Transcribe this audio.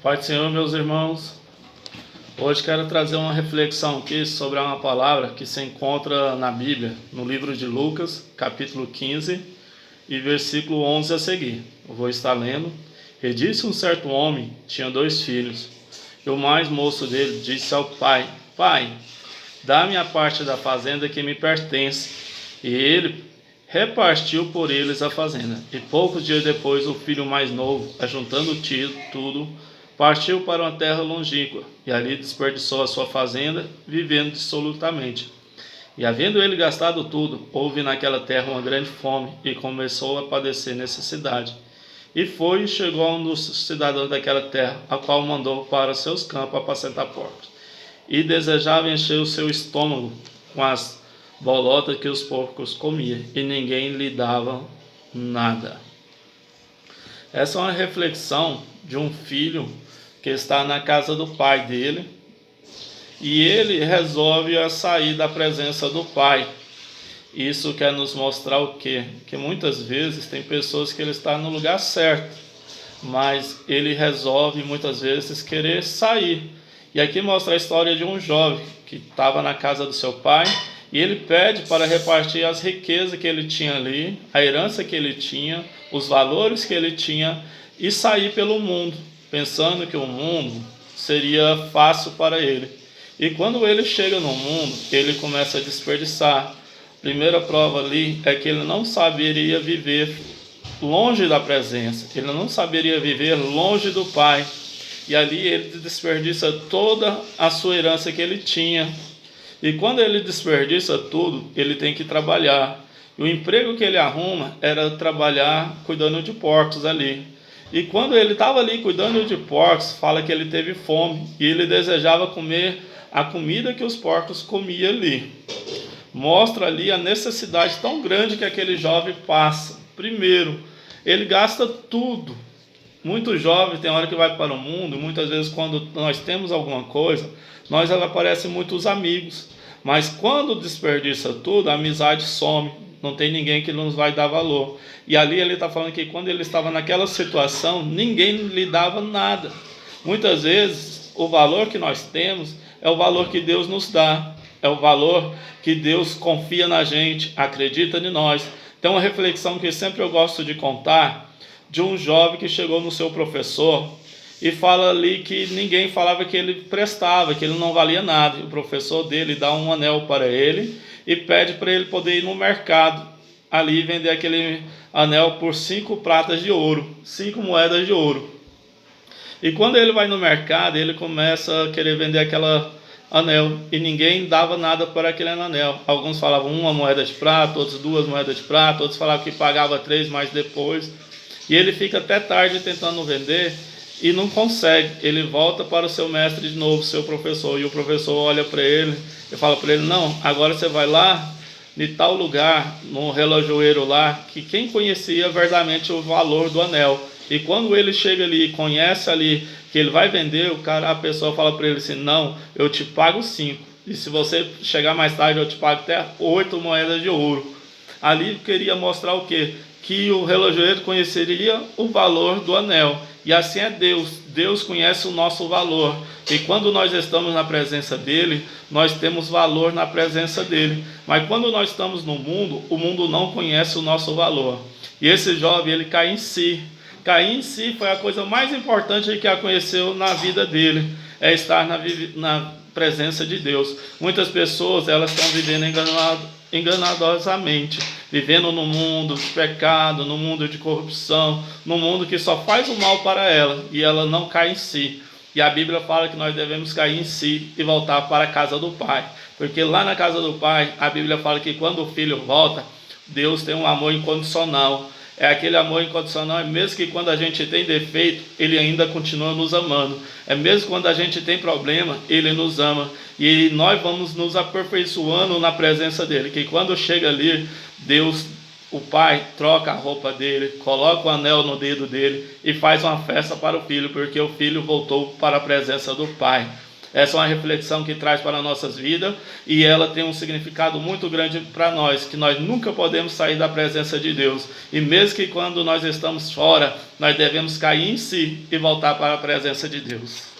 Pai do Senhor, meus irmãos, hoje quero trazer uma reflexão aqui sobre uma palavra que se encontra na Bíblia, no livro de Lucas, capítulo 15 e versículo 11 a seguir. Eu vou estar lendo. E disse um certo homem, tinha 2 filhos, e o mais moço dele disse ao pai: Pai, dá-me a parte da fazenda que me pertence. E ele repartiu por eles a fazenda. E poucos dias depois, o filho mais novo, ajuntando tudo, partiu para uma terra longínqua, e ali desperdiçou a sua fazenda, vivendo dissolutamente. E havendo ele gastado tudo, houve naquela terra uma grande fome, e começou a padecer necessidade. E foi e chegou a um dos cidadãos daquela terra, a qual mandou para seus campos apacentar porcos. E desejava encher o seu estômago com as bolotas que os porcos comiam, e ninguém lhe dava nada. Essa é uma reflexão de um filho que está na casa do pai dele, e ele resolve sair da presença do pai. Isso quer nos mostrar o quê? Que muitas vezes tem pessoas que ele está no lugar certo, mas ele resolve muitas vezes querer sair. E aqui mostra a história de um jovem que estava na casa do seu pai, e ele pede para repartir as riquezas que ele tinha ali, a herança que ele tinha, os valores que ele tinha, e sair pelo mundo, pensando que o mundo seria fácil para ele. E quando ele chega no mundo, ele começa a desperdiçar. Primeira prova ali é que ele não saberia viver longe da presença, ele não saberia viver longe do Pai. E ali ele desperdiça toda a sua herança que ele tinha. E quando ele desperdiça tudo, ele tem que trabalhar. E o emprego que ele arruma era trabalhar cuidando de porcos ali. E quando ele estava ali cuidando de porcos, fala que ele teve fome e ele desejava comer a comida que os porcos comiam ali. Mostra ali a necessidade tão grande que aquele jovem passa. Primeiro, ele gasta tudo. Muito jovem tem hora que vai para o mundo, muitas vezes quando nós temos alguma coisa, nós aparecem muitos amigos. Mas quando desperdiça tudo, a amizade some, não tem ninguém que nos vai dar valor. E ali ele está falando que quando ele estava naquela situação, ninguém lhe dava nada. Muitas vezes, o valor que nós temos é o valor que Deus nos dá. É o valor que Deus confia na gente, acredita em nós. Tem uma reflexão que sempre eu gosto de contar, de um jovem que chegou no seu professor e fala ali que ninguém falava que ele prestava, que ele não valia nada. E o professor dele dá um anel para ele e pede para ele poder ir no mercado ali e vender aquele anel por 5 pratas de ouro, 5 moedas de ouro. E quando ele vai no mercado, ele começa a querer vender aquela anel, e ninguém dava nada para aquele anel. Alguns falavam 1 moeda de prata, outros 2 moedas de prata, outros falavam que pagava 3, mas depois. E ele fica até tarde tentando vender e não consegue. Ele volta para o seu mestre de novo, seu professor, e o professor olha para ele e fala para ele: não, agora você vai lá em tal lugar, no relojoeiro lá, que quem conhecia verdadeiramente o valor do anel. E quando ele chega ali e conhece ali que ele vai vender, a pessoa fala para ele assim: não, eu te pago 5. E se você chegar mais tarde, eu te pago até 8 moedas de ouro. Ali queria mostrar o quê? Que o relojoeiro conheceria o valor do anel. E assim é Deus. Deus conhece o nosso valor. E quando nós estamos na presença dele, nós temos valor na presença dele. Mas quando nós estamos no mundo, o mundo não conhece o nosso valor. E esse jovem, ele cai em si. Cair em si foi a coisa mais importante que aconteceu na vida dele, é estar na presença de Deus. Muitas pessoas, elas estão vivendo enganadosamente, vivendo no mundo de pecado, no mundo de corrupção, no mundo que só faz o mal para ela, e ela não cai em si. E a Bíblia fala que nós devemos cair em si e voltar para a casa do Pai, porque lá na casa do Pai, a Bíblia fala que quando o filho volta, Deus tem um amor incondicional. É aquele amor incondicional, é mesmo que quando a gente tem defeito, ele ainda continua nos amando. É mesmo quando a gente tem problema, ele nos ama. E nós vamos nos aperfeiçoando na presença dele. Que quando chega ali, Deus, o Pai, troca a roupa dele, coloca o anel no dedo dele e faz uma festa para o filho, porque o filho voltou para a presença do Pai. Essa é uma reflexão que traz para as nossas vidas e ela tem um significado muito grande para nós, que nós nunca podemos sair da presença de Deus. E mesmo que quando nós estamos fora, nós devemos cair em si e voltar para a presença de Deus.